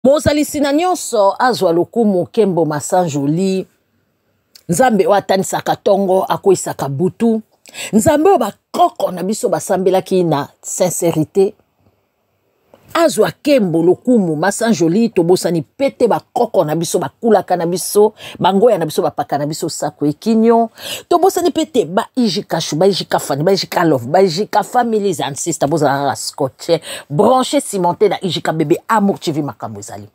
Mozalisina nyonso azwa lokumu Kembo Massanjoli. Nzambe watanisaka tongo akoisaka butu. Nzambe bakoko na biso basambelaki na sincérité. Azwa Kembo lokumu Massanjoli tobosani pete bakoko na biso bakulaka na biso bangoya na biso bapaka na biso sako ekinyo tobosani pete ba ijika shu ba ijika fani ba ijika love ba ijika families and sister bozala scotché branché cimenté na ijika bébé amour TV makambo ezali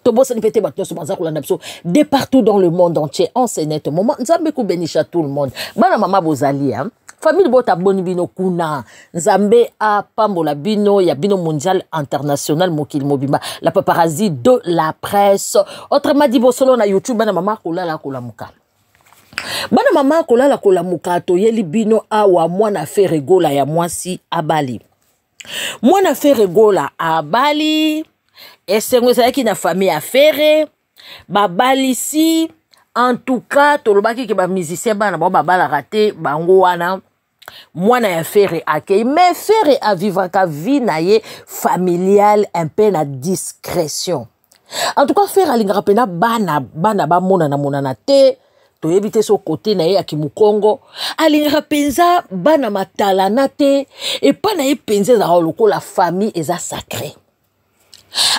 tobosani pete bato nyonso baza kolanda biso de partout dans le monde entier en ce net moment nzambe ko bénisha tout le monde bana mama bozali hein. Famille bota boni bino kuna Nzambe a pambola bino ya bino mondial international mokil mobimba la paparazzi de la presse autrement dit bosolo na YouTube bana mama kolala kolamuka bana mama kolala kolamuka to yeli bino awa mwana feregola ya mwasi abali mwana feregola abali esengo ezalaki na famille affaire babali si en tout cas tolobaki ke ba musicien bana babala raté bango wana mwana ya Ferre akei mais Ferre a vivre ka vie na ye familiale un peu na discrétion en tout cas Ferre alingaka pena bana ba mona te to yebite so côté na ye ya Kimukongo alingaka penza bana matalana te et pas na ye penza za lokola famille eza sacré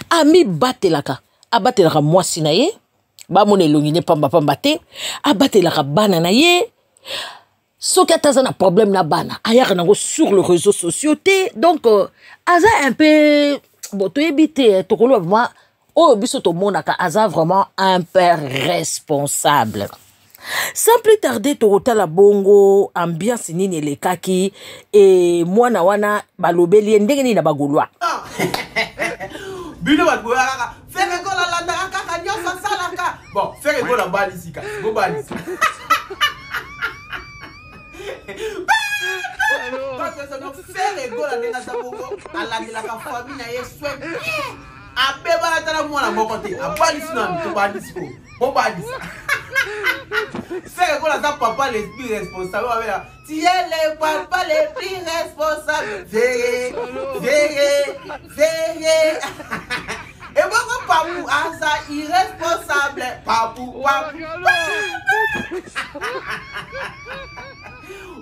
ami batelaka abatelaka mwasi na ye ba mona elongi ne pamba te abatelaka bana na ye soki ataza na problème na bana ayaka nango sur les réseaux sociaux donc aza un peu bon toyebite tokolo vraiment oyo biso tomonaka aza vraiment un père responsable sans plus tarder tokotala bongo ambiance nini elekaki et mwana wana balobeli ndenge nini na bagolwa bino bagolwa kaka fere kola landaka kaka nyosa salaka bon fere kola balisika go balisi faire égola nena saboko alandela ka famille na yeswe abeba la tala mwana moko te abalisi na to balisi ko balisi faire égola za papa les plus responsables avec tu es le papa les plus responsables veillez et bon papou asa irresponsable papou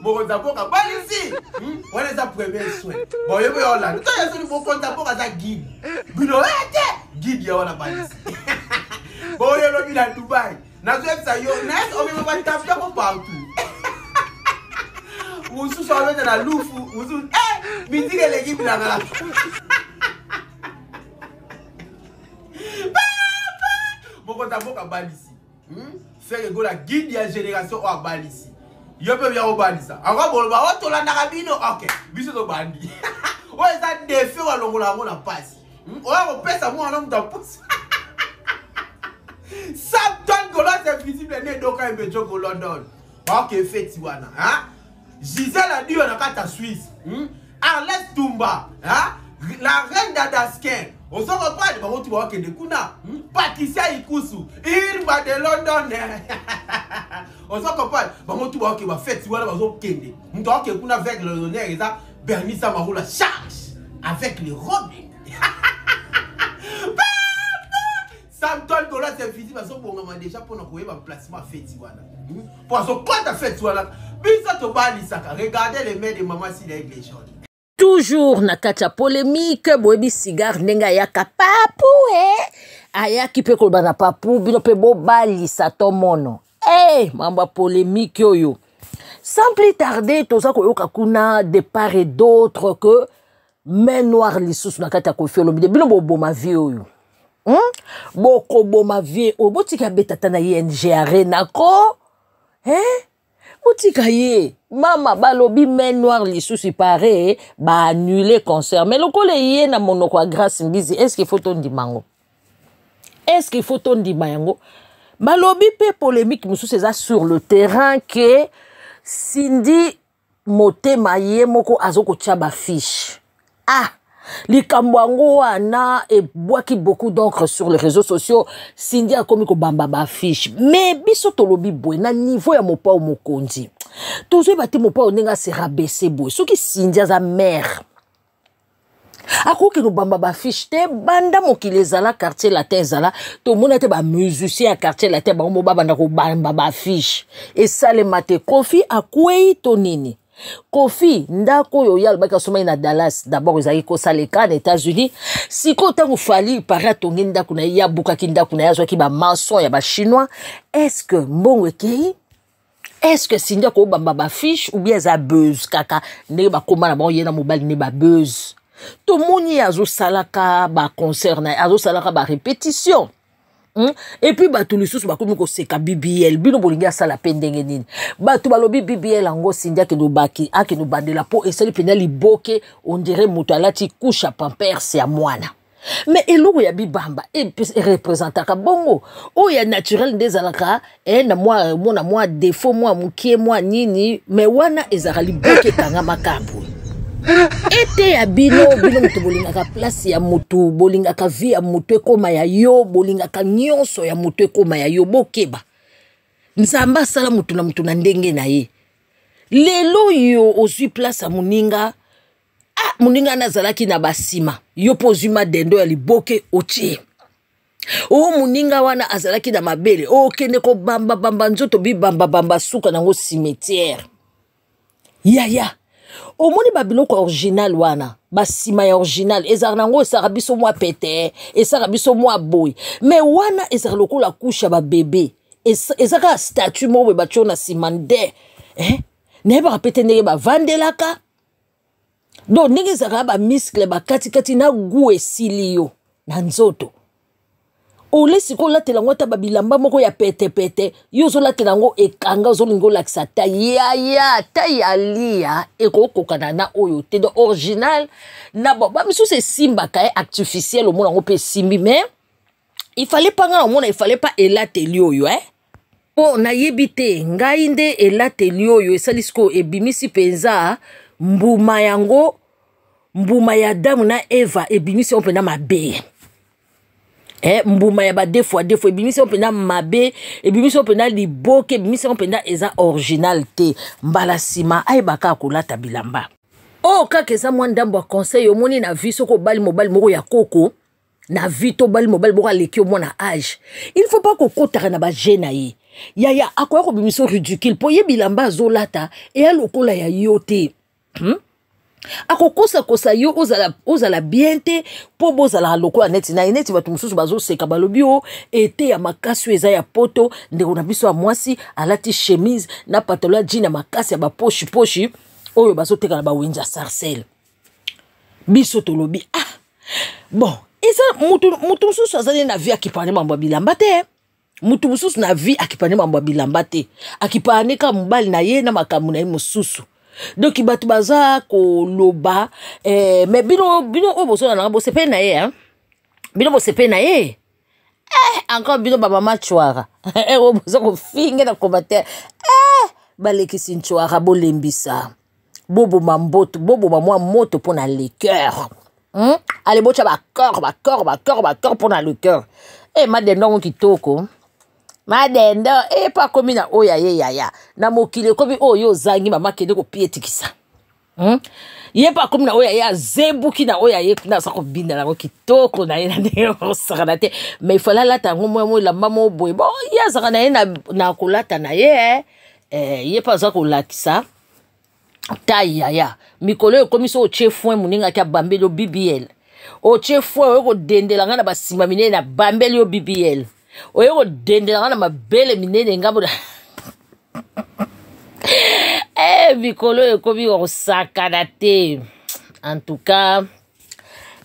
bon d'abord balisi on les a premier soin bon yebo yola to yeso ni bon d'abord asa guide bino ete guide ya wala balisi bon yelo bi na Dubai na zo sa yo net o mi ba tapia ko partout usu so lo na lufu usu mi dire les guide la ngala bon d'abord balisi faire égola guide ya génération o balisi yo pe bien obalisa anga bolba otolanda kabino ok biso to bandi o eza défi wa longola ngo na passe o ya ko pesa mo na muta pusa Samton Golo c'est visible né doka embejo ko London ok feti wana hein Gisèle a dit on a kata Suisse Arlette Tumba hein la reine d'Adaskin on s'en reparle de barotu ba okende kuna Patricia Ikusu Irma de London on s'en reparle barotu ba okende ba fête wala bazo kende mto okende kuna avec le honneur eza Bernie Samarola charge avec les robes Samton Golo c'est visible parce que bon déjà pour nous koyeba placement fête wana pour so quand ta fête wana biso to balisaka regardez les mains de maman si avec les gens toujours na kacha polémique boyebi cigare nenga yaka papu ayaki pe ko bana papu bino pe bo balisa to mono mamba polémique oyo sans plus tarder toza ko yoka kuna de part et d'autre que main noire lisusu na kata ko fiolo bino bo ma vie oyo boko bo ma vie o botika betata na ING arena ko botika ye mama balobi main noire lisusu pare ba annuler concert mais lokole ye na monoko a grâce mbizi est-ce qu'il faut ton dimango yango balobi pe polémique mususu eza sur le terrain que Cindy Motema ye moko azoko tia ba fiche likambo yango wana ebwaki beaucoup d'encre sur les réseaux sociaux Cindy a komi ko bamba ba fiche mais biso tolobi boy na niveau ya mopa o mokonzi tozo bati mopa o nenga se rabaisser boy soki Cindy aza mère akoki no bamba ba fiche te banda mokili ezala quartier latin ezala to mona te ba musicien ya quartier latin ba mo baba ndako bamba ba fiche esalema te Kofi akwei to nini Kofi ndako yo yal baka soma na Dallas d'abord ezali ko saleka na États-Unis siko tango fali para tongi ndako na ya buka kindako na yazo ki ba maçon ya ba chinois est-ce que mbongo ekei est-ce que sindia ko bamba ba fiche ou bien za buzz kaka ne ba koma na ba yena mobile ne ba buzz to moni azo salaka ba concert na azo salaka ba répétition. Et puis bato lisusu bakomi ko seka BBL bino bolingi asala pe ndenge nini bato balobi BBL ango sindia ke no baki ake no bandela po esali pena liboke on dirait moto alati kusha pampers ya mwana mais eloko ya bibamba et représentaka bongo o ya naturel ndezalaka na moi défaut moi mukie moi nini mais wana ezaka liboke kanga makambo ete ya bino mutu bolingaka place ya mutu bolingaka vie ya mutu ekoma ya yo bolingaka nyonso ya mutu ekoma ya yo bokeba nzamba sala mutu na ndenge na ye lelo yo ozwi place ya muninga muninga nazalaki na basima yo pozima dendo ya liboke otie o muninga wana azalaki na mabele okende ko bamba nzoto bamba suka nango cimetière ya omoni babiloko original wana basima ya original ezaka nango esaka biso mwa pete esaka biso mwa boy mais wana ezaka lokola kusha ba bébé ezaka statue moko batio na sima nde nayebaka pete ndenge bavandelaka donc ndenge ezaka ba muscle bakatikati na gu esili yo na nzoto ole siko latela ngo ta babilamba moko ya pete yo zo latela ngo ekanga zo lingo laksa ta ya lia ekokokana na oyo te do original na ba misu se simba ka artificiel au mona ngo pe simbi mais il fallait pas nga mona il fallait pas elateli oyo po na yebite ngai nde elateli oyo esalisko ebimisi penza mbuma yango mbuma ya Adamu na Eva ebimisi on pena mabe mbuma ya ba deux fois ebimisi on pena mabe ebimisi on pena liboke ebimisi on pena eza original te mbala sima ay baka kolata bilamba kaka eza mwa ndambo ya conseil omoni na vie soko bali mobali moko ya koko na vie to bali mobali moko aleki omona na âge il faut pas kokotaka na ba jeune ye ya akoya ko bimiso ridicule po ye bilamba azolata e alokola ya yo te akokosa yo ozala bien te po bozala lokola neti na neti bato mususu bazoseka balobi o ete ya makasi eza ya poto ndeko na biso ya mwasi alati chemise na pantalon jean ya makasi ya baposhi oyo bazoteka na bawenja sarcelle biso tolobi bon eza mutu mususu azali na vie akipane mambo bilamba te mutu mususu na vie akipane mambo bilamba te akipane ka mobali na ye na makamu na ye mususu donc bato baza ko loba mais bino oboso na bo sepe na ye bino bo sepe na ye encore bino baba machwara oboso ko finge na commentaire balekisi nchwara bolembisa bobo mamboto bobo mwa moto pona le cœur allez bocha ba corps pona le cœur madendo kitoko madendo pa komi na oya ye yaya na mokile komi oyo zangi mama kende ko pietikisa ye pa komi na oya ya zebuki na oya ye na sa ko binda na kitoko na ye na ndeko sakana te mais il faut la lata ngomo la mama boy bon ya sakana ye na kolata na ye ye pa za ko lakisa ta yaya mikolo komi so chefou muninga ka bambelo BBL o chefou ko dendela ngana basima minene na bambelo BBL oyo dendela na mabele minene ngabo mikolo ekomi osakana te en tout cas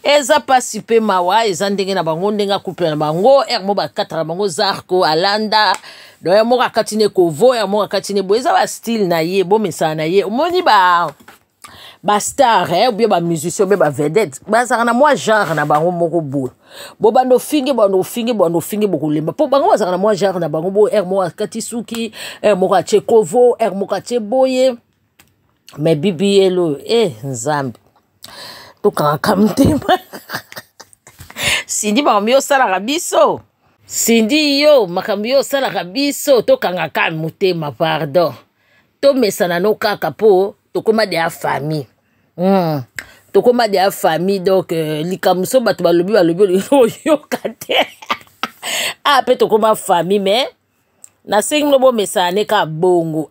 eza pasi pe mawa eza ndenge na bango ndenge couple na bango mo bakataka bango zarko alanda doya mo kakatine kovo ya mo kakatine bo eza ba style na ye bo mesana na ye omoni ba star ou bien ba musicien be ba vedette bazaka na moi genre na bango moko bo bando finge boko lemba po bango bazaka na moi genre na bango bo mo akatisuki mo ka chekovo mo ka cheboye mais BBL nzambe to kaka mtema sindi makambo yo salaka biso sindi yo makambo yo salaka biso to kanga mutema pardon to mesana no kaka po to koma de famille tokoma de famille donc likamuso bato balobi yokate pe tokoma famille mais na sengi no bo mesane ka bongo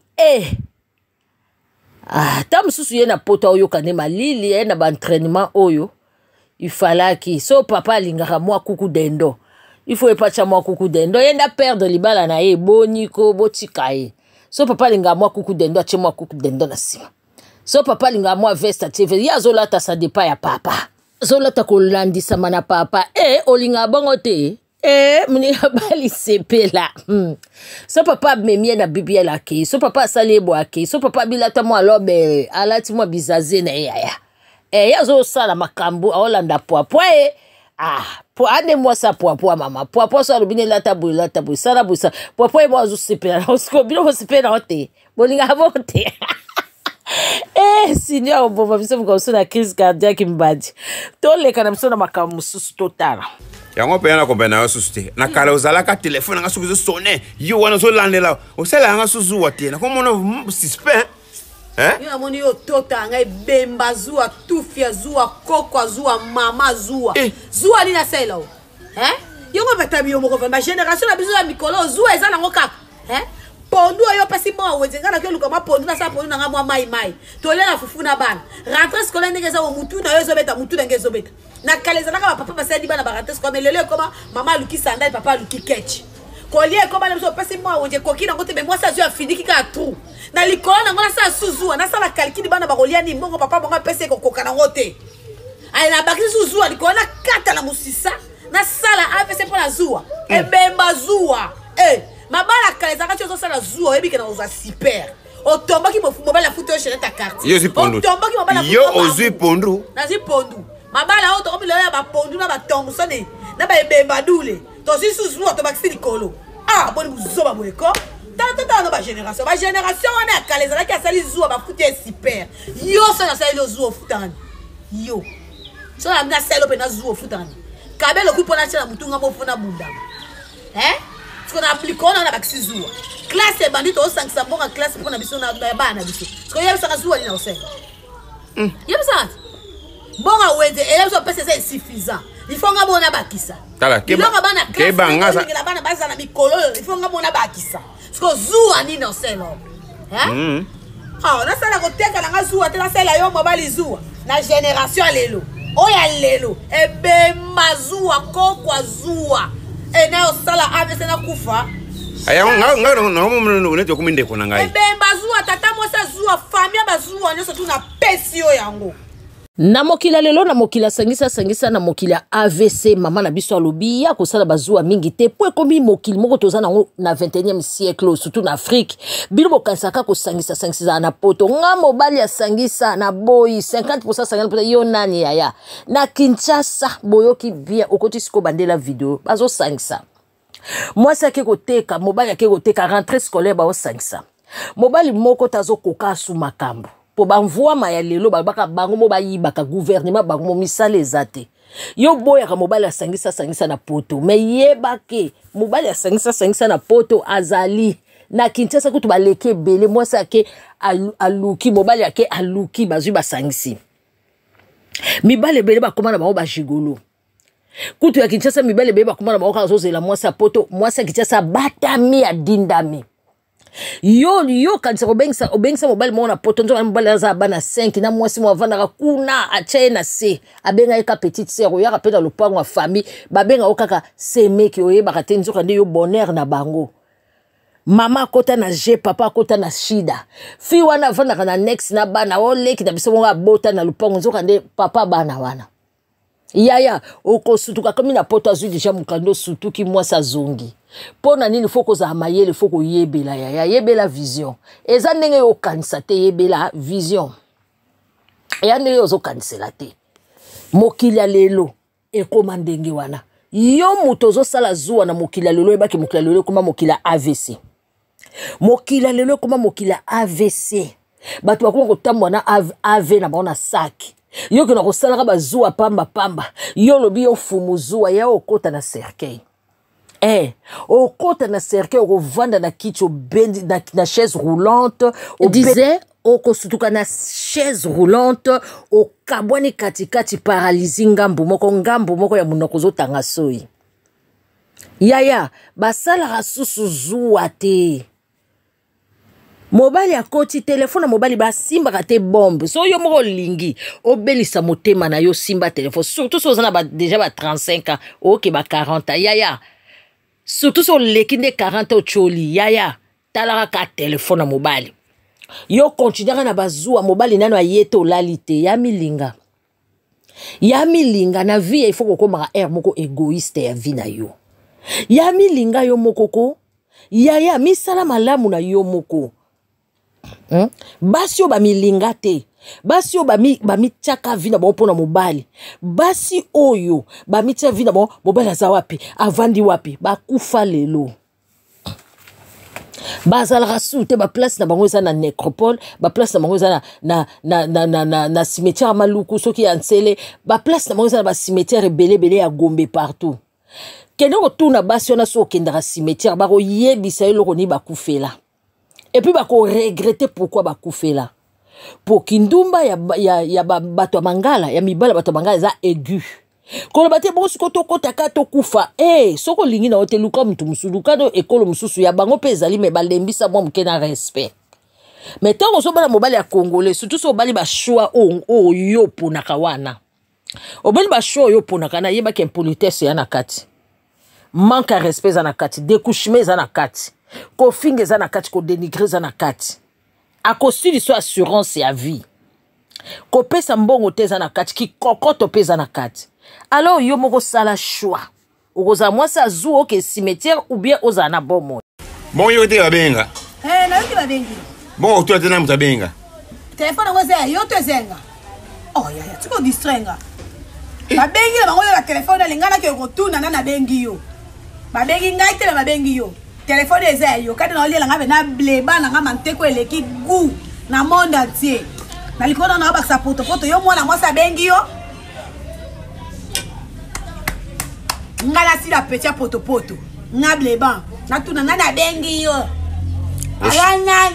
ta mususu ye na pota oyo kane malili ye na ba entraînement oyo il fallait ki so papa lingaka mwa kuku dendo il faut epacha mwa kuku dendo yenda perdre libala na ye boniko botika ye so papa linga mwa kuku dendo ache mwa kuku dendo na sima so papa linga mwa veste ache ya zolata sa depa ya papa zolata kolandisa mana papa olinga bongo te muni bali sepela so papa memie na bibia la ke so papa sali bo ake so papa bilata mwa lobe alati mwa bizaze na ya zo sala makambu aolanda poa po ane mwa sa poa mama poa so lubine la tabu sala busa poa mo zo sepela osko bino sepela te bolinga bote signor bobo biso mko na crise cardiaque mbadi to le kana biso na makambu susu totala yango pe na kompena yo susu na kala ozalaka telefone nga suku sonne yo wana zo landela osela nga susu wate na komono suspect yo amoni yo tota nga bemba zuwa tufia zuwa koko zuwa mama zuwa zuwa lina sela yo ngo betabi yo moko ba génération na biso ya mikolo zuwa eza nango kaka pondu yo pasi mo wenzenga na keluka ma pondu na sa pondu na nga mwa mai to le na fufu na bana rentrée scolaire ndengeza wo mutu na yo zobeta mutu ndengezo beta na kaleza na papa basadi bana ba rentrée scolaire lelo koma mama luki sandal papa luki ketch kolie koma na biso pasi mo wenze koki na ngote be moi sa zo afini kika trou na likolo na ngona sa suzu na sala kalkini bana ba kolia ni mbongo papa bonga pese kokoka na ngote ai na bakisi suzu likolo na kata na musisa na sala apese pona zuwa ebemba zuwa mabala kaleza kati ozo sala zuwa ebi kana oza super otomba ki mobala futo yo chez ta carte yo zipondu otomba ki mobala yo ozu pondu na zipondu mabala auto komi lelo ba pondu na ba tongo sone na ba ebemba dule to si suzu to ba kisi likolo boni buzoba boyeko tata no ba génération wana kaleza ki asali zuwa ba futo super yo so na sali zuwa futani yo so na mga selo pe na zuwa futani kabelo kupona chana mutunga mofuna bunda qu'on applique on a bakisi zuwa classe bandito o sankisa bonga classe pona biso na bana biso ko yeba saka zuwa lina osema yeba saka bonga wende ele so pese c'est suffisant il faut ngabona bakisa tala keba ngasa ngila bana baza na mikolo il faut ngabona bakisa ko zuwa nina osema na sala ko teka na zuwa tela sala yo mobali zuwa na génération lelo oya lelo ebemba zuwa kokwa zuwa na osala avese na kufa aya nga uneto kuminde kona ngai bemba zuwa tata mosa zuwa famia bazuwa nyoso tu na pesi yo yango na mokila lelo na mokila sangisa na mokila AVC mama na biso alobi ya kosala bazuwa mingi te po ekomi mokili moko toza nango na 21e siècle surtout na Afrique bino bokansaka kosangisa na poto nga mobali ya sangisa na boyi 50% yo nani yaya na Kinshasa boyoki bien okoti siko bandela video bazo sangisa mwasi ake koteka mobali ake koteka rentrée scolaire ba osangisa mobali moko tazo koka su makambo po banvwa ya lelo babaka bango mo bayibaka gouvernement bango mo misale ezate yo boya ka mobali asangisa na poto me yebake mobali asangisa na poto azali na Kinshasa kutu baleke bele mwasi ake aluki mobali ake aluki bazwi basangisi mibale bele bakomana bango bajigolo kutu ya Kinshasa mibale bele bakomana bango kazozela mwasi poto mwasi ya Kinshasa batami adindami yo kanisa obengisa mobali mona poto nzo mobali aza bana 5 na mwasi mo avanda kuna achaye na se abenga eka petite sœur ya kapeta lopango wa famille babenga okaka semeki oyeba kate nzoka nde yo bonheur na bango mama kota na je papa kota na shida fi wana avanda na next na bana oleki na biso monga bota na lopango nzoka nde papa bana wana yaya okosutuka kami na poto azwi deja mukando sutuki mwasi azongi pona nini foko za mayele foko yebela yaya yebela vision eza ndenge yo kanisa te yebela vision ya ndenge yo zo kanisela te mokili ya lelo ekoma ndenge wana yo muto zo sala zuwa na mokili ya lelo ebaki mokili ya lelo ekoma mokili ya AVC mokili ya lelo ekoma mokili ya AVC bato bakoma kotambola na AV na baona saki yo kena kosalaka bazuwa pamba yo lobi yo fumuzuwa ya okota na cercueil okota na cercueil okovanda na kicho bendi na chaise roulante disait okosutuka na chaise roulante okabwani katikati paralysie ngambu moko ya munoko ozotanga soyi. Yaya basalaka susu zuwa te. Mobali akoti telefone mobali basimbaka te bombe. So yo moko lingi obelisa motema na yo simba telefone. Surtout so ozana déjà ba 35 ans, ok ba 40 ans. Yaya. Surtout so lekinde 40 ans choli. Yaya. Talaka ka telefone na mobali. Yo continuera na bazua mobali nano ayete olalite ya milinga. Ya milinga na vie il faut kokoma air moko égoïste ya vie na yo. Ya milinga yo mokoko. Yaya misala malamu na yo moko. Basi yo ba milinga te. Basi yo ba tiaka vina ba opona mobali. Basi oyo ba mitia vina ba mobali aza wapi, avandi wapi, ba kufa lelo. Bazalaka te ba place na bango eza na nécropole, ba place na bango eza na cimetière Maluku soki ya Nsele, ba place na bango eza na ba cimetière belé ya Gombe partout. Kende retourna basi ona so kendara cimetière ba ko yebisa eloko ni ba kufela. Et puis bako regretter pourquoi ba kufela. Pour kindumba ya bato mangala, ya mibala bato mangala za aigu. Kono bate bosi koto kotaka to kufa. Soko lingi na hotel luka mtu musuluka do ekolo mususu ya bango pe ezali me balembisa mwa mukena respect. Mais tant so bala mobali ya congolais, surtout so bali ba choix o yo ponaka wana. Obali ba choix yo ponaka na yeba ke impolitesse ya na kati. Manque à respect za na kati, découchement za na kati. Ko finge za na kati, ko dénigrer za na kati. A cause de son assurance ya vie. Ko pesa mbongo te za na kati, ki kokoto pesa na kati. Alors yo moko sala choix. Okoza mwasa zuo ke cimetière ou bien oza na bomo. Bon yo te babenga. Na yo te babengi. Bon tu atena mutabenga. Téléphone ngoze yo te zenga. Oh ya tiko distrenga. Babengi na bango la téléphone lingana ke rotuna na bengi yo. Babengi ngai te babengi yo. Téléphone eza yo kati na olela ngabe na bleba na ngama nteko eleki gu na monde entier. Na likona na baksa poto yo mwana mwasa bengi yo. Ngala si la petit poto na bleba na tuna na bengi yo. Ayana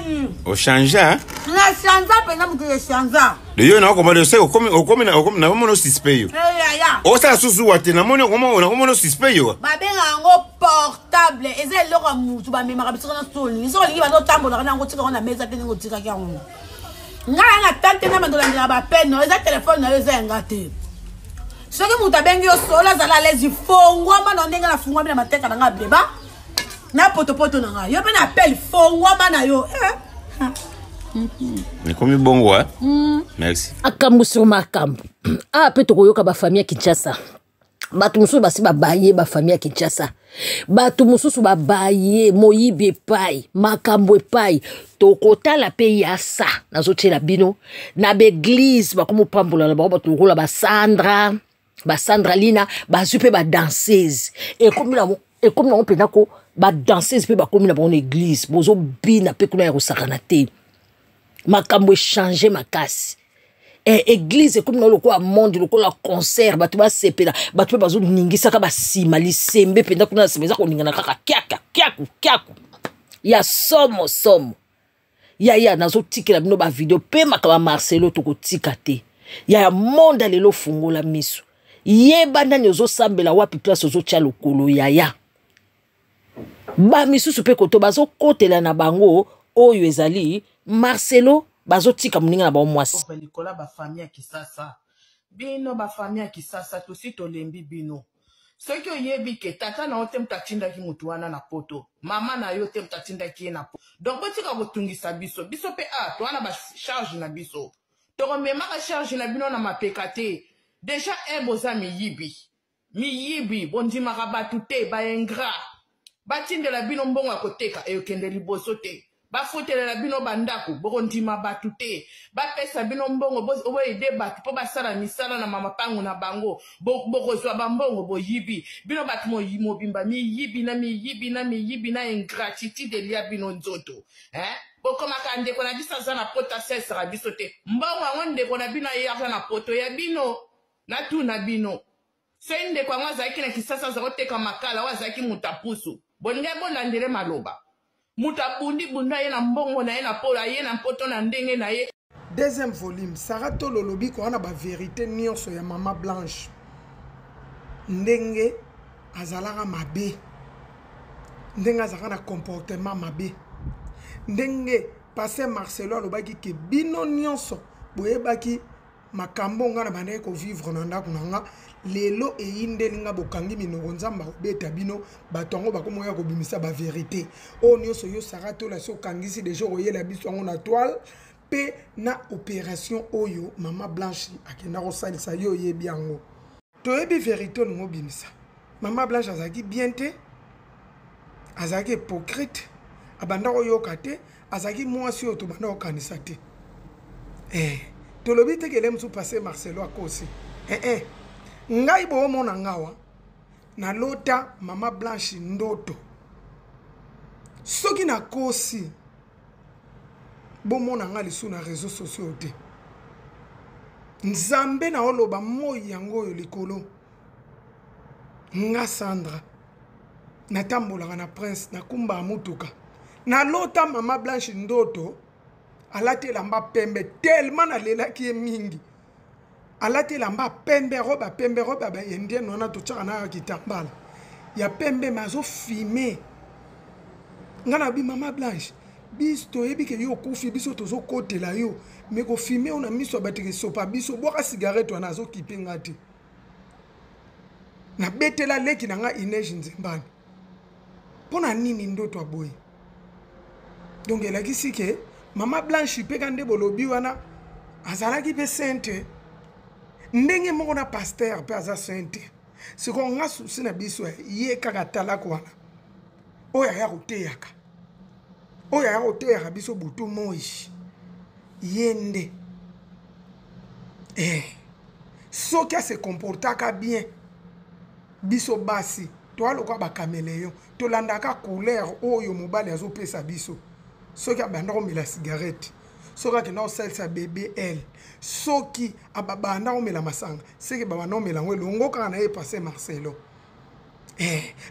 O chanja na chanja pe na mutu chanja. de yo na komba de se okomi na mono suspect yo. Ya. O sa susu wate na mono suspect yo. Babenga ngo portable eza eloko mutu ba memaka biso na soni. So lingi ba no tambola na ngo tika na mesa te ngo tika kya ngo. Ngala na tante na mandola ndira ba pen no eza téléphone na yo eza ngate. Soki mutu abengi yo sola zala lezi fongwa mana ndenga na fungwa bila mateka na ngableba. Na poto na nga. Yo pe na appel fongwa mana yo. Mais comme bongo hein. Merci. Akambu sur makambu. Pe tokoyoka ba famille Kinshasa. Batu mususu basi babaye ba famille Kinshasa. Batu mususu babaye moyibi epai, makambu epai. Tokotala pe yasa nazotiela bino na beglise bakomo pambola na bango batu rola ba Sandra Lina bazupe ba danseuse. Et comme na pena ko ba danseuse pe bakomi na bango église bozo bina pe kuna ya kosakana te. Makambo changer makasi. Église comme na loko a monde loko la concert batu ba sepela batu bazo ningisa ka basima lisembe penda kuna semeza ko ningana kaka kyaku ya somo ya nazo tikela bino ba video pe makaba Marcelo toko tikate ya monde lelo fungola miso yeba ndani ozo sambela wapi place ozo tia lokolo ya ba misusu pe koto bazo kotela na bango oyo ezali Marcelo bazo tika muninga na ba mwasi pelikola ba famille Kisasa bino ba famille Kisasa tosi tolembi bino soki oyebi ke tata na ote mtatinda ki mutu wana na poto mama na yo te mtatinda ki na poto donc botika botungisa biso pe to wana ba charge na biso to remema ka charge na bino na mapekate déjà boza miyibi bondima ka batu te ba ingrat batindela bino mbongo akoteka eyokende liboso te bafotelela bino bandako bokondima batu te bapesa bino mbongo bo ede batu po basala misala na mamapango na bango bokozwa bambongo boyibi bino batu mobimba miyibi na ingratitude lia bino nzoto bokomaka ndeko na biso aza na poto asesaka biso te mbongo yango ndeko na bino ayarza na poto ya bino natuna bino so ndeko yango azalaki na Kisasa azakoteka makala o azalaki mutu apusu bolingai bolandele maloba muta bundi bunda ye na mbongo na ye na pola ye na poto na ndenge na ye. Deuxième volume, Sarah Tolo lobi ko ana ba vérité nyonso ya Mama Blanche. Ndenge azalaka mabe. Ndenge azalaka na comportement mabe. Ndenge passé Marcelo alobaki ke bino nyonso boyebaki makambo nga na bande ko vivre na ndako nanga lelo eyindelinga bokangi minoko nzamba obeta bino batongo bakomoya ko bimisa ba vérité. O nyonso yo Sarah Tolo so kangisi déjà oyela biso ngo na toile. Pe na opération oyo Mama Blanche akenda ko salisa yo yebi yango to yebi vérité no bimisa Mama Blanche azaki bien te azaki hypocrite abanda ko yoka te azaki mwasi oto banda ko kanisa te to lobi te ke lemsu passer Marcelo akosi ngai bo mona ngawa na lota Mama Blanche ndoto soki na kosi bomona nga lisu na réseaux sociaux te nzambe na oloba moi yango yo likolo nga Sandra natambolaka na prince nakumba mutuka na lota Mama Blanche ndoto alati lamba pembe tellement nalelaki ye mingi alati lamba pembe roba ba indien nona totsaka na kitambala ya pembe mazo filmer nga na bi Mama Blanche biso yebi ke yo kufi biso tozo kote la yo me ko filmer on a mis so batiki sopa biso boka cigarette wana zo kipenga te na betela leki na nga Inej Nzembani pona nini ndoto aboyi donc elaki sike Mama Blanche pe kande bolobi wana azalaki pe sainte ndenge moko na pasteur pe aza sainte siko nga susi na biso ye kaka talako wana oya ya koteyaka oya ya koteyaka biso butu moi yende soki a se comportaka bien biso basi toalokwa bakameleyo tolandaka couleur oyo mobali azopesa biso soki abanda komela cigarette soki akenda kosalisa bebe elle soki abanda komela masanga seki babanda komela ngo elongo kaka na ye passe Marcelo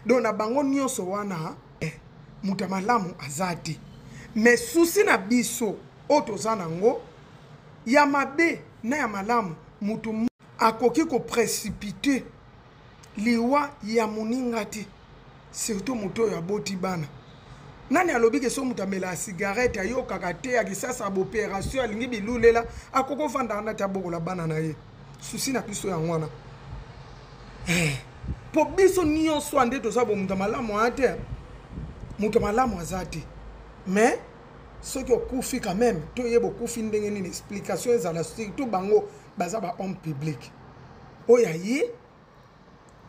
donc na bango nyonso wana muta malamu azati mais susi na biso oyo toza nango ya mabe na ya malamu mutu akoki koprécipite liwa ya moninga te surtout mutu oyo aboti bana nani alobi ke so mutu amela cigarette ayokaka te akisasa baopération alingi bilulela akoko vandaka na te abokola bana na ye susi na biso yango wana po biso nyonso ande toza bomutu malamu wana te mutu malamu aza te mais ceux qui ont koufi quand même, tout y a beaucoup fin d'une explication à la surtout bango baza ba homme public. Oya yi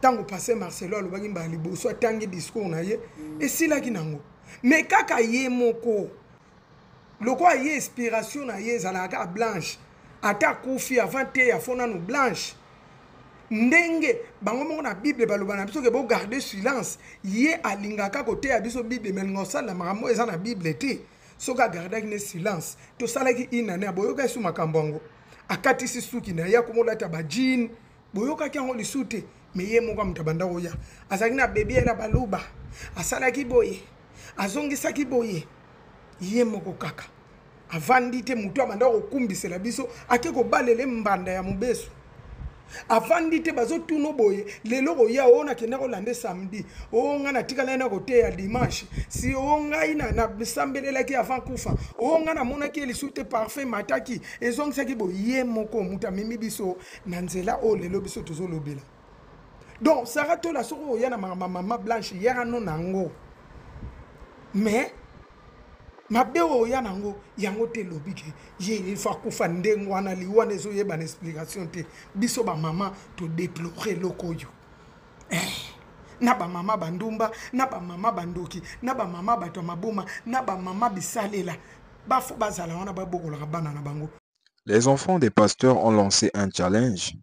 tango passé Marcelo le bagimba libo soit tangi discours na ye et si la kinango. Mais kaka ye moko loko ye inspiration na ye zalaka blanche ata koufi avant te ya fona no blanche. Ndenge bango moko na Bible baloba na biso ke bo garder silence ye alingaka côté ya biso Bible mais ngosala makambo eza na Bible te. Soka garder ne silence to salaki inane aboyoka su makambongo akati sisuki na ya komolata ba jean boyoka kyango lisute me ye moko mutabanda oya azaki na bébé era baluba asalaki boye azongisaki boye ye moko kaka avandi te mutu amanda kokumbisela biso ake ko balele mbanda ya mubesu avandi te bazo tuno boye lelo koya ona kenda ko lande samedi o nga na tikala na kote ya dimanche si o nga ina na bisambelela ki avant kufa o nga na mona ki elisute parfait mataki ezongisa ki boye moko muta mimi biso na nzela o lelo biso tozo lobela donc Sarah Tolo soko ya na Mama Blanche ya no nango mais mabeo ya nango yango te lobike ye il faut kufa ndengo wana liwana ezo yeba na explication te biso ba mama to déplorer lokoyo na ba mama bandumba na ba mama bandoki na ba mama bato maboma na ba mama bisalela bafo bazala wana babokola bana na bango. Les enfants des pasteurs ont lancé un challenge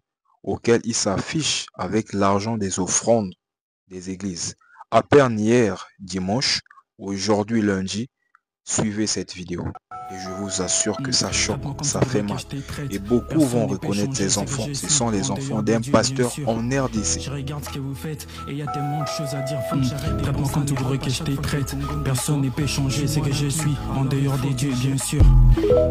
auquel ils s'affichent avec l'argent des offrandes des églises. À Perne hier dimanche, aujourd'hui lundi, Suivez cette vidéo et je vous assure que ça choque, ça fait mal. Et beaucoup vont reconnaître ces enfants. Ce sont les enfants d'un pasteur en RDC. Je regarde ce que vous faites et il y a tellement de choses à dire. Faut que j'arrête. Traite-moi comme tu voudrais que je te traite. Personne n'est peut changer ce que je suis en dehors des dieux, bien sûr.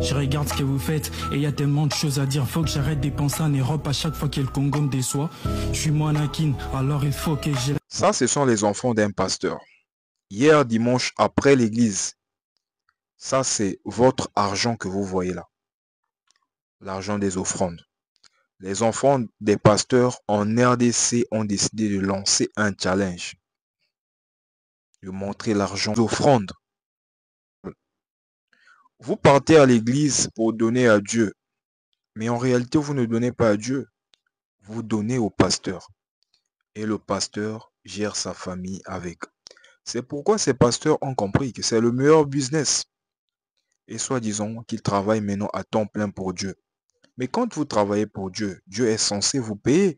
Je regarde ce que vous faites et il y a tellement de choses à dire. Faut que j'arrête de penser en Europe à chaque fois que le Congo me déçoit. Je suis Moanakin, alors il faut que j'ai... Ça, ce sont les enfants d'un pasteur. Hier dimanche, après l'église, ça, c'est votre argent que vous voyez là. L'argent des offrandes. Les enfants des pasteurs en RDC ont décidé de lancer un challenge. De montrer l'argent des offrandes. Vous partez à l'église pour donner à Dieu. Mais en réalité, vous ne donnez pas à Dieu. Vous donnez au pasteur. Et le pasteur gère sa famille avec. C'est pourquoi ces pasteurs ont compris que c'est le meilleur business. Et soi-disant qu'ils travaillent maintenant à temps plein pour Dieu. Mais quand vous travaillez pour Dieu, Dieu est censé vous payer.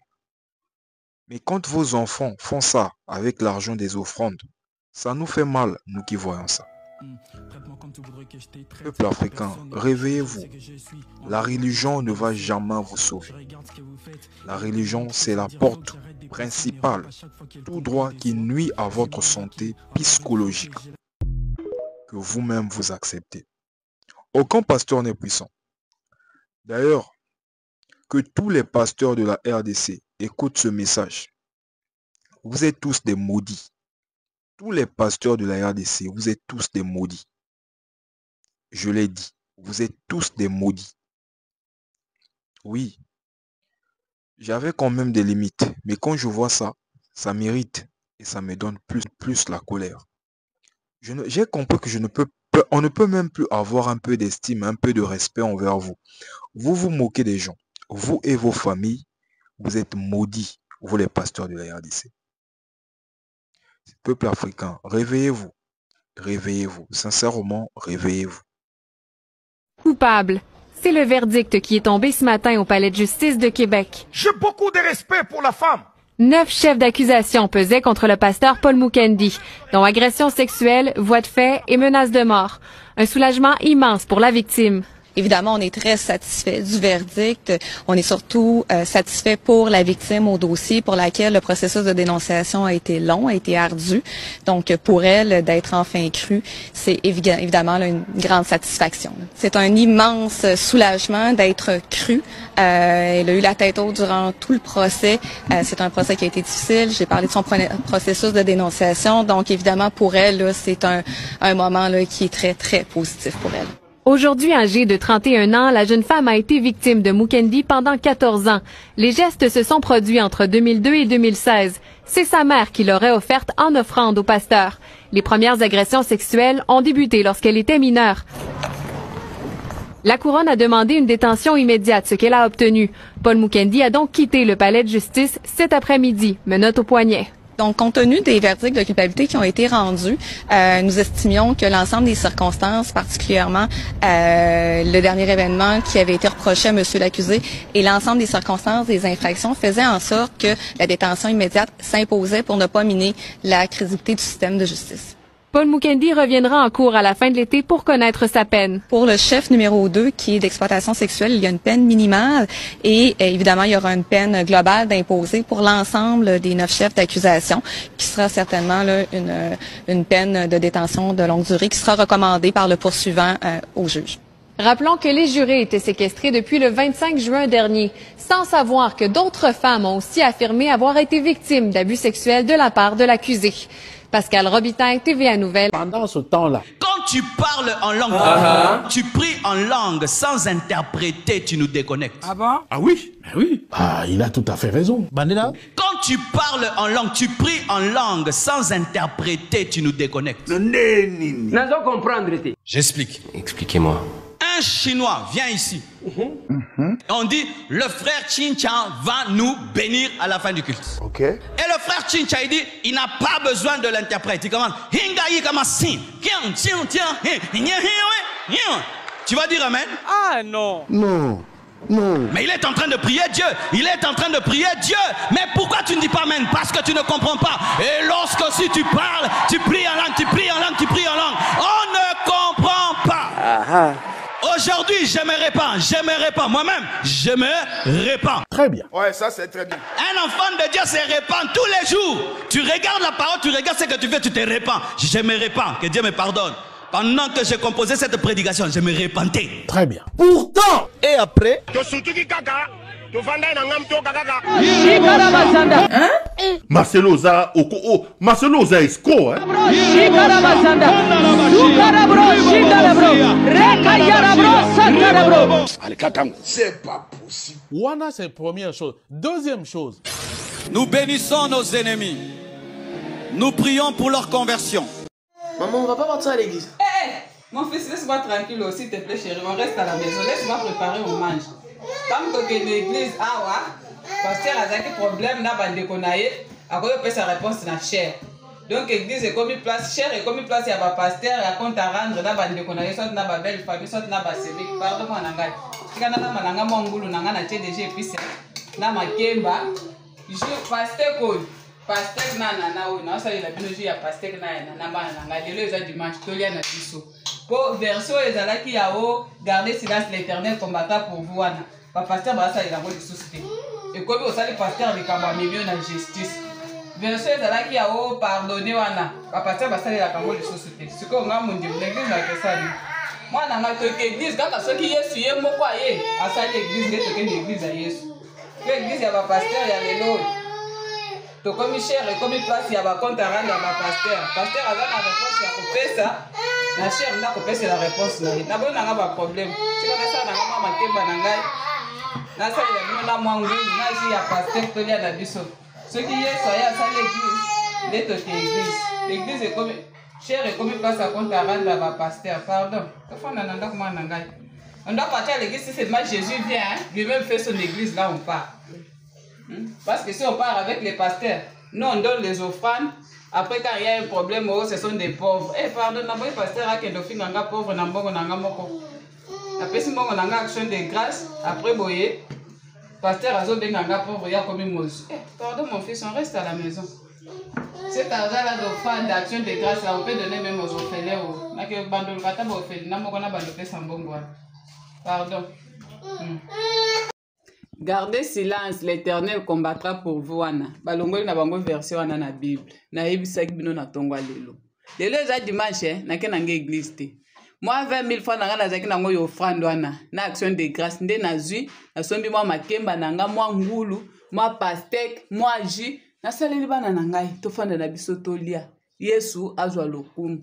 Mais quand vos enfants font ça avec l'argent des offrandes, ça nous fait mal, nous qui voyons ça. Peuple africain, réveillez-vous. La religion ne va jamais vous sauver. La religion, c'est la porte principale, tout droit qui nuit à votre santé psychologique, que vous-même vous acceptez. Aucun pasteur n'est puissant. D'ailleurs, que tous les pasteurs de la RDC écoutent ce message. Vous êtes tous des maudits. Tous les pasteurs de la RDC, vous êtes tous des maudits. Je l'ai dit, vous êtes tous des maudits. Oui, j'avais quand même des limites, mais quand je vois ça, ça m'irrite et ça me donne plus la colère. J'ai compris que on ne peut même plus avoir un peu d'estime, un peu de respect envers vous. Vous vous moquez des gens. Vous et vos familles, vous êtes maudits, vous les pasteurs de la RDC. Peuple africain, réveillez-vous. Réveillez-vous. Sincèrement, réveillez-vous. Coupable. C'est le verdict qui est tombé ce matin au Palais de justice de Québec. J'ai beaucoup de respect pour la femme. 9 chefs d'accusation pesaient contre le pasteur Paul Mukendi, dont agression sexuelle, voies de fait et menaces de mort. Un soulagement immense pour la victime. Évidemment, on est très satisfait du verdict. On est surtout satisfait pour la victime au dossier pour laquelle le processus de dénonciation a été long, a été ardu. Donc, pour elle, d'être enfin crue, c'est évidemment là, une grande satisfaction. C'est un immense soulagement d'être crue. Elle a eu la tête haute durant tout le procès. C'est un procès qui a été difficile. J'ai parlé de son processus de dénonciation. Donc, évidemment, pour elle, c'est un moment là, qui est très, très positif pour elle. Aujourd'hui âgée de 31 ans, la jeune femme a été victime de Mukendi pendant 14 ans. Les gestes se sont produits entre 2002 et 2016. C'est sa mère qui l'aurait offerte en offrande au pasteur. Les premières agressions sexuelles ont débuté lorsqu'elle était mineure. La couronne a demandé une détention immédiate, ce qu'elle a obtenu. Paul Mukendi a donc quitté le palais de justice cet après-midi, menottes au poignet. Donc, compte tenu des verdicts de culpabilité qui ont été rendus, nous estimions que l'ensemble des circonstances, particulièrement le dernier événement qui avait été reproché à monsieur l'accusé et l'ensemble des circonstances des infractions faisaient en sorte que la détention immédiate s'imposait pour ne pas miner la crédibilité du système de justice. Paul Mukendi reviendra en cours à la fin de l'été pour connaître sa peine. Pour le chef numéro 2, qui est d'exploitation sexuelle, il y a une peine minimale et évidemment, il y aura une peine globale d'imposer pour l'ensemble des 9 chefs d'accusation, qui sera certainement là, une peine de détention de longue durée qui sera recommandée par le poursuivant au juge. Rappelons que les jurés étaient séquestrés depuis le 25 juin dernier, sans savoir que d'autres femmes ont aussi affirmé avoir été victimes d'abus sexuels de la part de l'accusé. Pascal Robitaille, TVA Nouvelles. Pendant ce temps-là, quand tu parles en langue, tu pries en langue sans interpréter, tu nous déconnectes. Ah bon? Ah oui, oui. Ah, il a tout à fait raison. Bandela. Quand tu parles en langue, tu pries en langue sans interpréter, tu nous déconnectes. N'allons comprendre. J'explique. Expliquez-moi. Un Chinois vient ici. On dit, le frère Chincha va nous bénir à la fin du culte. Ok. Et le frère Chincha, il dit, il n'a pas besoin de l'interprète. Il commence, tu vas dire amen? Ah non. Non. Non. Mais il est en train de prier Dieu. Il est en train de prier Dieu. Mais pourquoi tu ne dis pas amen? Parce que tu ne comprends pas. Et lorsque si tu parles, tu pries en langue, tu pries en langue, tu pries en langue. On ne comprend Aujourd'hui, je me répands. Moi-même, je me répands. Très bien. Ouais, ça c'est très bien. Un enfant de Dieu se répand tous les jours. Tu regardes la parole, tu regardes ce que tu fais, tu te répands. Je me répands, que Dieu me pardonne. Pendant que j'ai composé cette prédication, je me repentais. Très bien. Pourtant, et après, Marcelo Oza Marcelo Oza escroc, hein? C'est pas possible. Wana, c'est la première chose. Deuxième chose. nous bénissons nos ennemis. Nous prions pour leur conversion. Maman, on va pas partir à l'église. Mon fils, laisse-moi tranquille aussi, s'il te plaît, chérie. On reste à la maison. Laisse-moi préparer, on mange. Tant que l'église, parce qu'il y a des problèmes, à quoi peut sa réponse na cher. Donc l'église est comme une place chère et comme une place il y a un pasteur, il y a compte à rendre na bande konaye soit na ba belle famille soit na ba semi. Pardon moi nangai. Kika na malanga mongulu nanga na TDG épice na makemba. Je pasteur ko pasteur na o na ça il a bien dit ya pasteur na ba nanga lelo eza dimanche tolia na biso. Po verso ezalaki ya o garder silence l'Éternel combattra pour vous wana. Pa pasteur ba ça il a ngoli société. Et comme au sali pasteur likamba mieux na justice. Verso ezalaki ya o pardonner wana. Pa pasteur ba sali la kango de société. Ce qu'on a mon Dieu l'église na que ça. Moi na nga to église kaka soki Yesu ye moko aye asali église nde to ke l'église ya Yesu. L'église ya ba pasteur ya lelo. To comme cher et comme place ya ba compte à rendre ya ba pasteur. Pasteur a la réponse ya kopesa. Na cher na kopesa la réponse na. Na bona nga ba problème. Tika na sa na nga makemba na ngai. Na sa ya na mwangu na si ya pasteur to lia na biso. Ce qui est soyez à l'église, l'église, l'église est comme cher et comme il passe à compte à rendre à pasteur. Pardon. On doit partir à l'église si seulement Jésus vient, lui-même fait son église, là on part. Parce que si on part avec les pasteurs, nous on donne les offrandes. Après quand il y a un problème, ce sont des pauvres. Eh pardon, n'a pas pasteur à qui est nanga pauvre, n'a pas nanga moko. Après si on a action de grâce, après boyer. Pasteur Azo Benganga pauvre, il y a comme une mousse. Pardon mon fils, on reste à la maison. Cet argent-là d'offrande, d'action de grâce, là, on peut donner même aux orphelins. Pardon. Gardez silence, l'Éternel combattra pour vous. Balongoli na bango version na na Bible. Na ebisaki bino na tongwa lelo. Lelo eza dimanche, na ke na église te. Moi 20 000 francs nanga nazaki nango yo offrande wana na action de grâce nde nazwi nasombi moi makemba nanga moi ngulu moi pastek moi jus nasaleli bana nangai tofanda na biso tolia Yesu azwa lokumu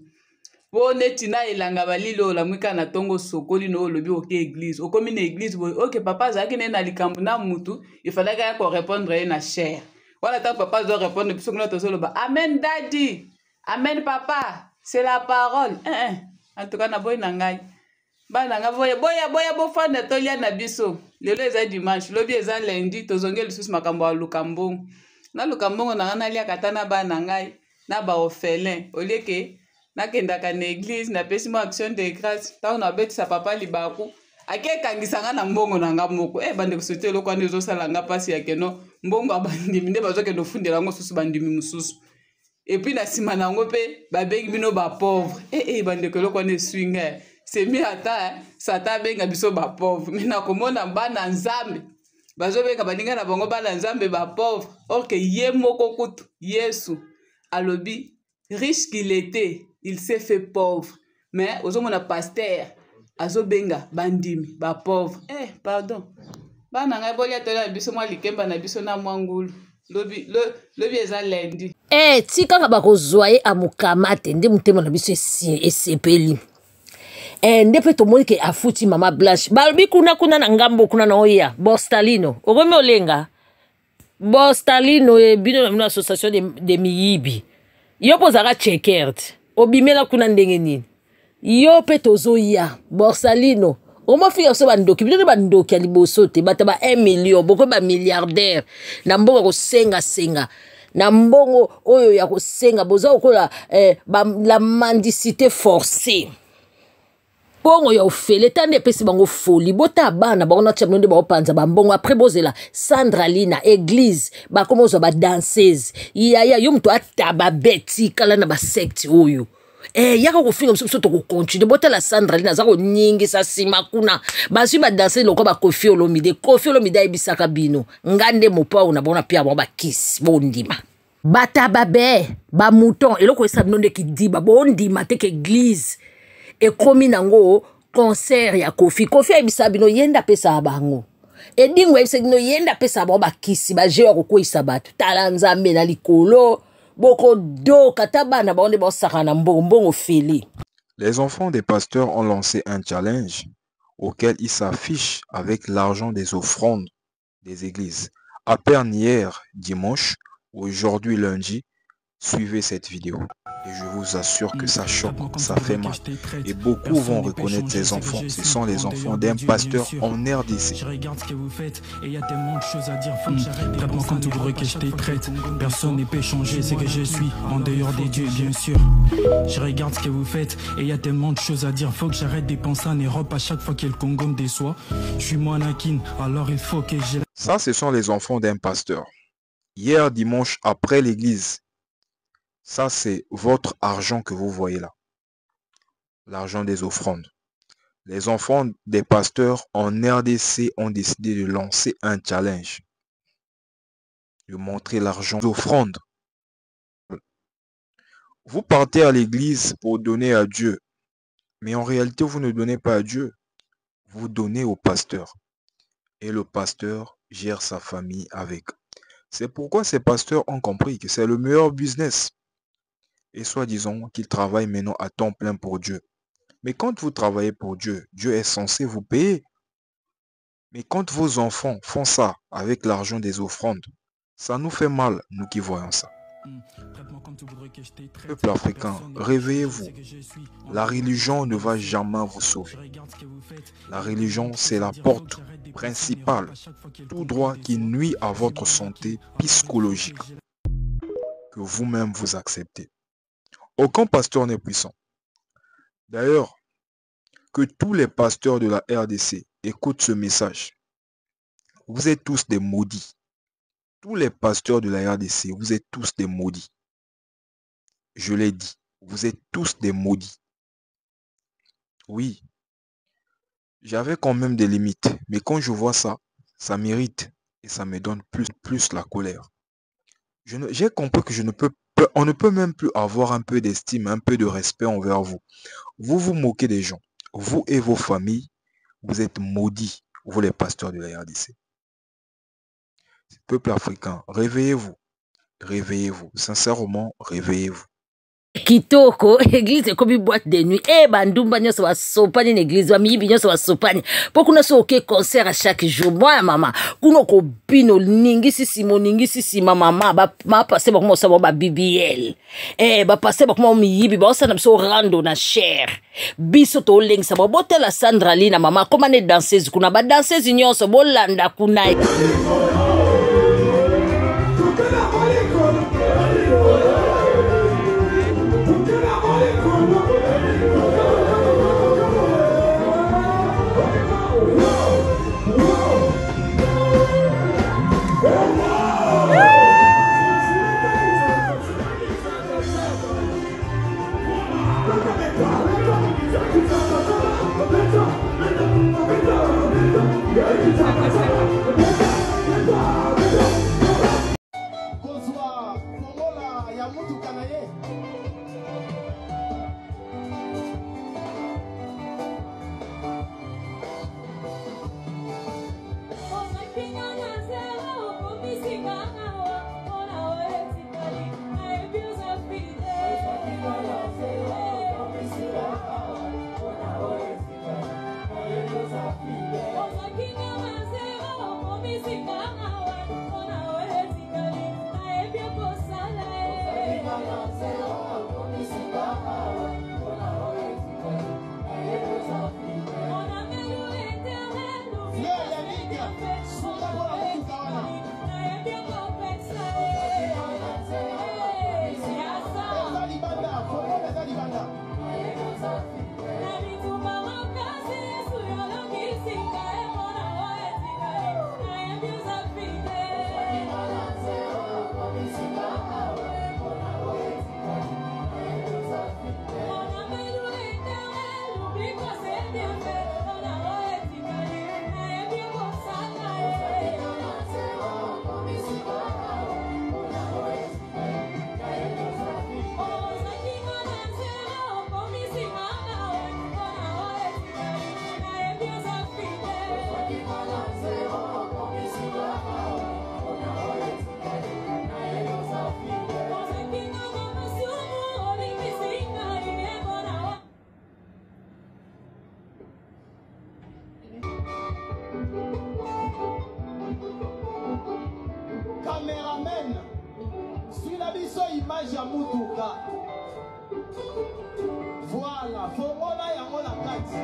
po neti na elanga balilo la mwika na tongo sokoli no lobi oke église okomi na église boy OK papa zaki na likambu na mutu il fallait que ko répondre na cher wala ta papa doit répondre biso kuna tozolo ba amen daddy amen papa c'est la parole en tout cas na boy nangai bana nga boya bofanda tolia na biso lelo eza dimanche lobi eza lundi tozongeli susu makambo ya lukambongo na lukambongo nanga nalia katana bana ngai na ba orphelin olieke nakendaka na église na pesi mo action de grâce tant na betisa papa libaku akekangisanga na mbongo nanga moko bande kusote lokwa ndezo salanga pasi yake no mbongo abandimi nde bazokende ofundela ngo susu bandimi mususu. Et puis na sima nango pe babengi bino ba pauvre bande ko lokwa ne swinga c'est mi ata sata benga biso ba pauvre mina komona bana nzambe bazobenga baninga na bango bana nzambe ba pauvre or que ye moko kutu Yesu alobi riche qu'il était il s'est fait pauvre mais ozomona pasteur azobenga bandimi ba pauvre pardon bana ngai bolia tola biso mwa likemba na biso na mwangulu lobi eza lundi tikanga bakozwa ye amukamate nde mutema na biso esepeli nde pe tomoni ke afuti mama Blanche balobi kuna na ngambo kuna na oya Bostalino okomi olenga Bostalino bino na association de miyibi yo pozaka checkerd obimela kuna ndenge nini yo pe tozoya Bostalino omofika so bandoki bino bandoki ya liboso te bata ba 1 million boko ba milliardaire na mbongo kosenga na mbongo oyo ya kosenga boza okola la mendicité forcée bongo ya ofele tande pesi bango foli bota bana bango na champion de ba opanza ba mbongo après bozela Sandra Lina église ba komozo ba danseuse ya yo mtu ataba beti kala na ba secte oyo yaka kofinga biso tokocontinue botala Sandra Line aza koningisa nsima kuna bazwi badanse loko bakofi olomide kofi olomide ayebisaka bino ngande mopao na bona mpe abo bakisi bondima bata babe bamouton eloko esa bino ndeki diba bondima teke église ekomi nango concert ya kofi ayebisa bino yenda pesa bango edingo ayebisa bino yenda pesa bango bakisi bajewa kokweyisa bato tala nzambe na likolo. Les enfants des pasteurs ont lancé un challenge auquel ils s'affichent avec l'argent des offrandes des églises. À peine hier, dimanche, aujourd'hui, lundi, suivez cette vidéo. Et je vous assure que ça choque, ça fait mal. Et beaucoup vont reconnaître ces enfants. Ce sont les enfants d'un pasteur en RDC. Je regarde ce que vous faites et il y a tellement de choses à dire. Faut que j'arrête. Traite-moi comme tu voudrais que je te traite. Personne ne peut changer ce que je suis en dehors des dieux, bien sûr. Je regarde ce que vous faites et il y a tellement de choses à dire. Faut que j'arrête de penser en Europe à chaque fois que le Congo me déçoit. Je suis Moanakin, alors il faut que je... Ça, ce sont les enfants d'un pasteur. Hier dimanche, après l'église, ça, c'est votre argent que vous voyez là. L'argent des offrandes. Les enfants des pasteurs en RDC ont décidé de lancer un challenge. De montrer l'argent des offrandes. Vous partez à l'église pour donner à Dieu. Mais en réalité, vous ne donnez pas à Dieu. Vous donnez au pasteur. Et le pasteur gère sa famille avec. C'est pourquoi ces pasteurs ont compris que c'est le meilleur business. Et soi-disant qu'ils travaillent maintenant à temps plein pour Dieu. Mais quand vous travaillez pour Dieu, Dieu est censé vous payer. Mais quand vos enfants font ça avec l'argent des offrandes, ça nous fait mal, nous qui voyons ça. Peuple africain, réveillez-vous. La religion ne va jamais vous sauver. La religion, c'est la porte principale, tout droit qui nuit à votre santé psychologique, que vous-même vous acceptez. Aucun pasteur n'est puissant. D'ailleurs, que tous les pasteurs de la RDC écoutent ce message. Vous êtes tous des maudits. Tous les pasteurs de la RDC, vous êtes tous des maudits. Je l'ai dit, vous êtes tous des maudits. Oui, j'avais quand même des limites, mais quand je vois ça, ça m'irrite et ça me donne plus la colère. J'ai compris que on ne peut même plus avoir un peu d'estime, un peu de respect envers vous. Vous vous moquez des gens. Vous et vos familles, vous êtes maudits, vous les pasteurs de la RDC. Peuple africain, réveillez-vous. Réveillez-vous. Sincèrement, réveillez-vous. Kitoko, église comme boîte de nuit. Bandumba nyoso wa sopani n'église, wa miyibi nyoso wa sopani. Pour qu'on soit ok concert à chaque jour. Moi, maman, kuno ko bino ningi sisi mama, ma passé ba mo sa ba BBL. Ba passé ba mo miyibi ba sa na so rando na cher. Biso to leng sa ba botela Sandra Line mama, comment ne danseuse kuna ba danseuse nyoso bolanda kuna. Bonsoir. biso image ya mutuka. Voilà, fongola yango na kati.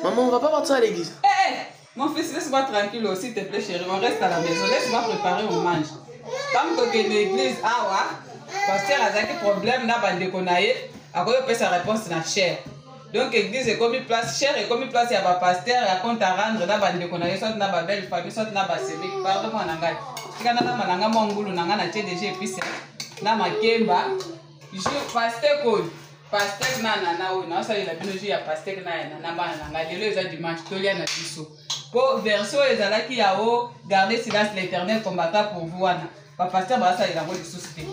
Maman, on va pas partir à l'église. Mon fils, laisse-moi tranquille aussi, s'il te plaît, chérie. On reste à la maison. Laisse-moi préparer, on mange. Tant que l'église, pasteur a des problèmes, n'a pas de déconnailler. Après, on peut sa réponse dans chair. Donc, l'église est comme une place chère et comme une place, il y a un pasteur, il y a un compte à rendre, n'a pas de déconnailler, soit n'a pas belle famille, soit n'a pas sémique. Pardon-moi, Nangai. Si on a un mangulu, on a un déjà épicé, on a un kemba. Je pasteur code. Pasteur nanana oui, non ça il a bien joué à pasteur nanana nanga lelo eza dimanche tolia na biso. Po version ezala ki yao garder silence l'Éternel combattra pour vous wana. Pa pasteur ba ça il a ngoli suscité.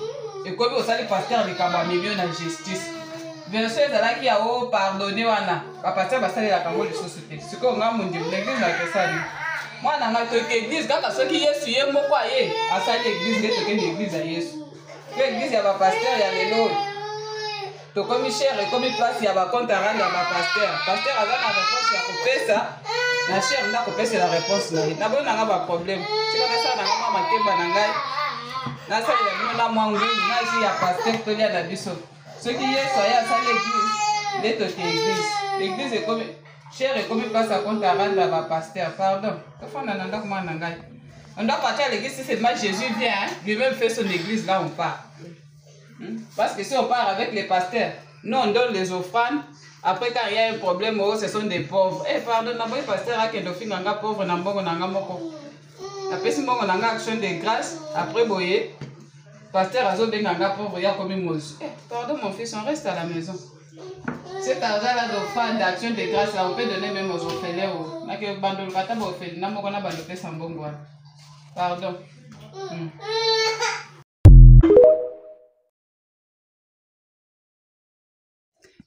Et comme au sali pasteur likamba milieu na justice. Version ezala ki yao pardonner wana. Pa pasteur ba ça il a ngoli suscité. Siko nga mundi l'église na kesali. Moi nanga to église kaka soki Yesu ye moko aye asali église ndeto ke l'église ya Yesu. L'église ya ba pasteur ya lelo. To comme cher et comme place il y a ba compte à rendre à pasteur. Pasteur a la réponse à couper ça. La chère n'a coupé c'est la réponse là. Na bon n'a pas problème. Tu connais ça na mama kemba na ngai. Na ça il y a moi ngui na ji ya pasteur to lia na biso. Ce qui est ça ya ça l'église. L'église l'église est comme cher et comme place à compte à rendre à pasteur. Pardon. To fa na ndako moi na ngai. On doit partir à l'église si seulement Jésus vient, lui-même fait son église là on part. Parce que si on part avec les pasteurs, nous on donne les offrandes. Après quand il y a un problème, ce sont des pauvres. Eh pardon, les pasteurs qui ont fait des pauvres, après si on a une action de grâce, après boyer, pasteur a fait des pauvres, il y a comme une mousse. Eh pardon mon fils, on reste à la maison. Cet argent là d'offrande, d'action de grâce, là, on peut donner même aux orphelins. Pardon.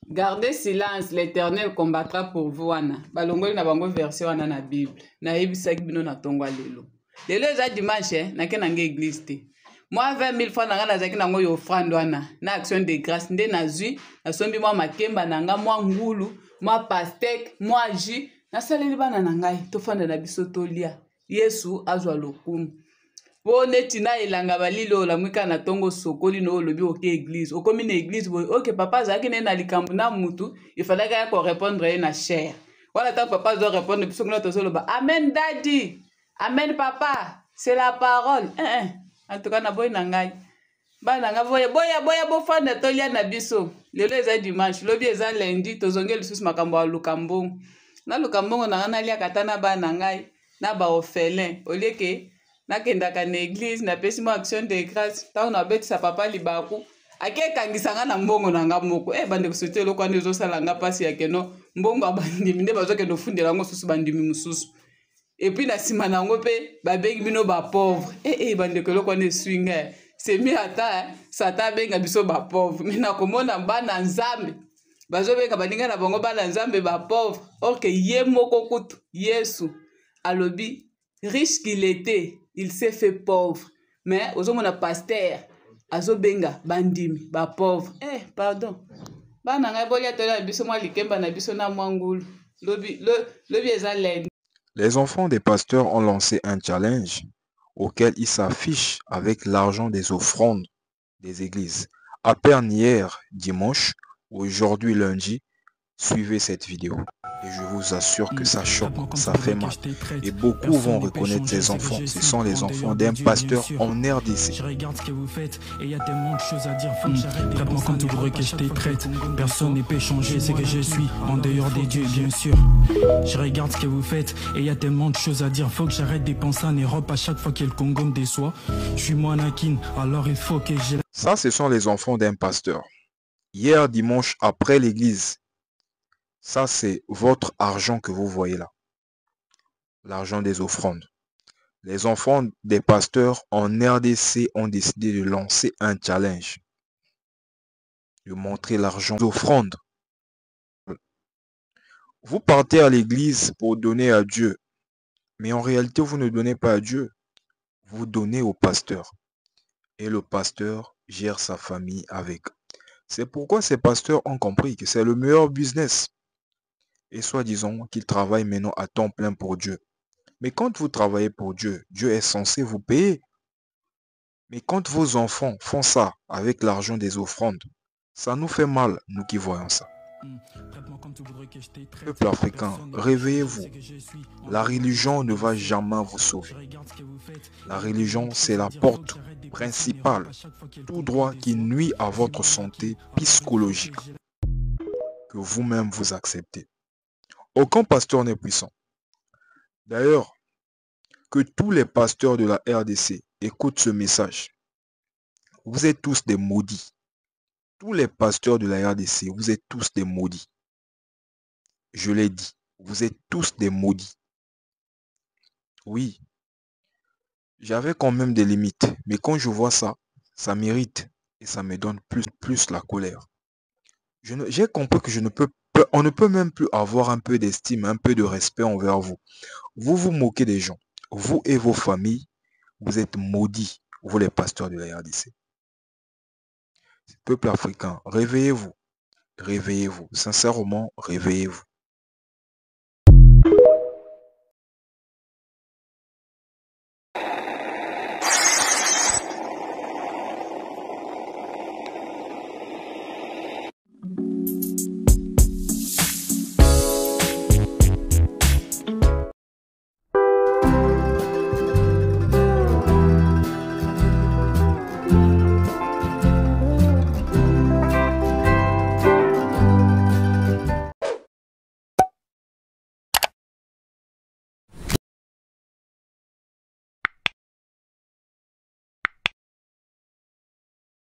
Gardez silence, l'Éternel combattra pour vous. Balongoli na bango version wana na Bible. Na yebisaki bino na tongwa lelo. Lelo eza dimanche, na ke nanga église te. Moi 20 000 francs nanga nazaki nango yo offrande wana. Na action de grâce nde nazwi, na sombi moi makemba nanga moi ngulu, moi pastek, moi ji, na saleli bana nangai tofanda na biso tolia. Yesu azwa lokumu. Po neti na elanga balilo la mwika na tongo sokoli no lobi oke église okomi na église boy OK papa zaki na likambu na mutu il fallait que ko répondre na cher voilà ta papa doit répondre biso ngona tozolo ba amen daddy amen papa c'est la parole en tout cas na boy na ngai bana nga boya bo fanda tolia na biso lelo eza dimanche lobi eza lundi tozongeli susu makambo ya lukambo na lukambo na lia katana bana ngai na ba orphelin olieke nakendaka na église na pesi mo action de grâce ta on abeti sa papa libaku akekangisanga na mbongo nanga moko bande kusote eloko wana ezosala nga pasi ya keno mbongo abandimi nde bazokende ofundela yango susu bandimi mosusu epuis na nsima na yango mpe babengi bino bapauvre bandeko eloko wana eswinga semi ata sata abenga biso bapauvre me nakomona bana nzambe bazobenga baninga na bango bana nzambe bapauvre or ke ye moko kutu Yesu alobi riche qu'il était il s'est fait pauvre mais ozomona pasteur azobenga bandimi ba pauvre pardon bana ngai bolia tola biso mwa likemba na biso na mwangulu lobi eza lendi. Les enfants des pasteurs ont lancé un challenge auquel ils s'affichent avec l'argent des offrandes des églises. À peine hier dimanche ou aujourd'hui lundi, suivez cette vidéo. Et je vous assure que ça choque, ça fait mal. Et beaucoup vont reconnaître ces enfants. Ce sont les enfants d'un pasteur en RDC. Je regarde ce que vous faites et y a tellement de choses à dire. Faut que j'arrête. Traite-moi comme tu voudrais que je te traite. Personne ne peut changer ce que je suis en dehors des dieux, bien sûr. Je regarde ce que vous faites et y a tellement de choses à dire. Faut que j'arrête de penser en Europe à chaque fois que le Congo me déçoit. Je suis moi Anakin, alors il faut que j'ai. Ça, ce sont les enfants d'un pasteur. Hier dimanche après l'église. Ça, c'est votre argent que vous voyez là. L'argent des offrandes. Les enfants des pasteurs en RDC ont décidé de lancer un challenge. De montrer l'argent des offrandes. Vous partez à l'église pour donner à Dieu. Mais en réalité, vous ne donnez pas à Dieu. Vous donnez au pasteur. Et le pasteur gère sa famille avec. C'est pourquoi ces pasteurs ont compris que c'est le meilleur business. Et soi-disant qu'ils travaillent maintenant à temps plein pour Dieu. Mais quand vous travaillez pour Dieu, Dieu est censé vous payer. Mais quand vos enfants font ça avec l'argent des offrandes, ça nous fait mal, nous qui voyons ça. Peuple africain, réveillez-vous. La religion ne va jamais vous sauver. La religion, c'est la porte principale, tout droit qui nuit à votre santé psychologique, que vous-même vous acceptez. Aucun pasteur n'est puissant. D'ailleurs, que tous les pasteurs de la RDC écoutent ce message. Vous êtes tous des maudits. Tous les pasteurs de la RDC, vous êtes tous des maudits. Je l'ai dit, vous êtes tous des maudits. Oui, j'avais quand même des limites, mais quand je vois ça, ça m'irrite et ça me donne plus la colère. J'ai compris que on ne peut même plus avoir un peu d'estime, un peu de respect envers vous. Vous vous moquez des gens. Vous et vos familles, vous êtes maudits, vous les pasteurs de la RDC. Peuple africain, réveillez-vous. Réveillez-vous. Sincèrement, réveillez-vous.